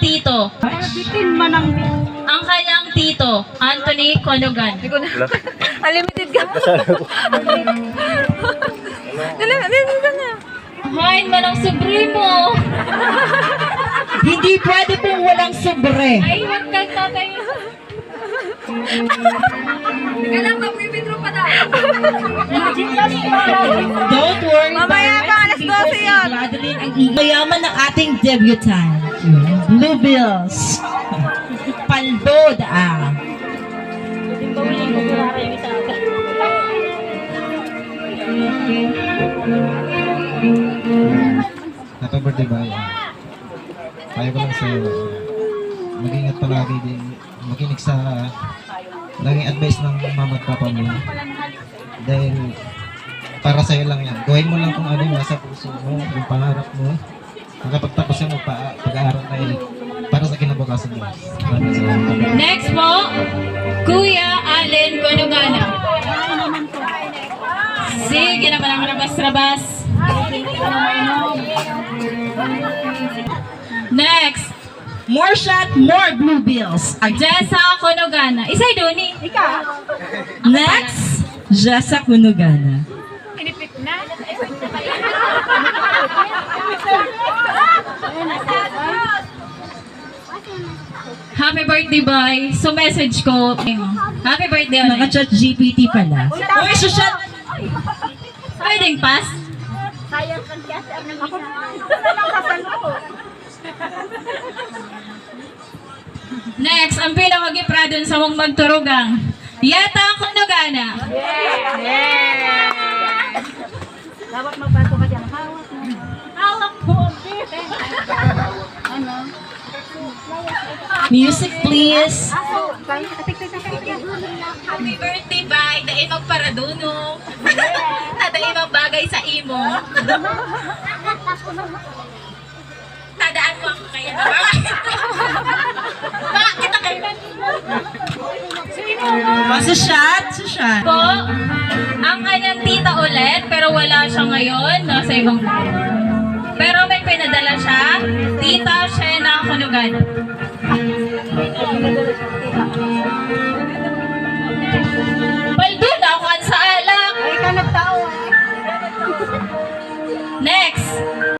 tito. Ang kanyang tito, Anthony Conugan. Unlimited ka. Unlimited ka na. Hain man ang supremo. Hindi pwede kung walang sobre. Ay, wag kang tatay. Kailan mag-withdraw pa daw? Don't worry. Mamaya pa, alas 12 yan. Madeline ang mayaman ng ating debutant. Bluebills. Paldod ah. Happy birthday ba? Payo ko lang sa'yo. Mag-ingat palagi din. Makinig sa laging advice ng mama at papa mo. Dahil para sa'yo lang yan. Gawin mo lang kung ano yung nasa puso mo, yung pangarap mo. Makapagtapos yung pag-aaral na yun para sa kinabukasan mo. Next po, Kuya Allen Conugana. Sige naman ang rabas-rabas. Next, More shot, more bluebills. Jessa Conugana. Isay doon eh. Next, Jessa Kunugana. Happy birthday, boy. So message ko. Happy birthday, ulit. Naka-chat GPT pala. Uy, shot! Pwedeng pass? Next, ang pinakagipradon sa mong magturugang. Yata Conugana. Dapat magbato ka dyan. Hawak mo. Hawak po. Ano? Music, please. Happy birthday, bye. Dahil magparaduno. Tadaan magbagay sa imo. Tadaan mo ako kaya. Bakit kita kayo? Sa shot, sa shot. Po, ang kanyang tita ulit, pero wala siya ngayon. Nasa ibang pero may pinadala siya. Tita Shena Conugana.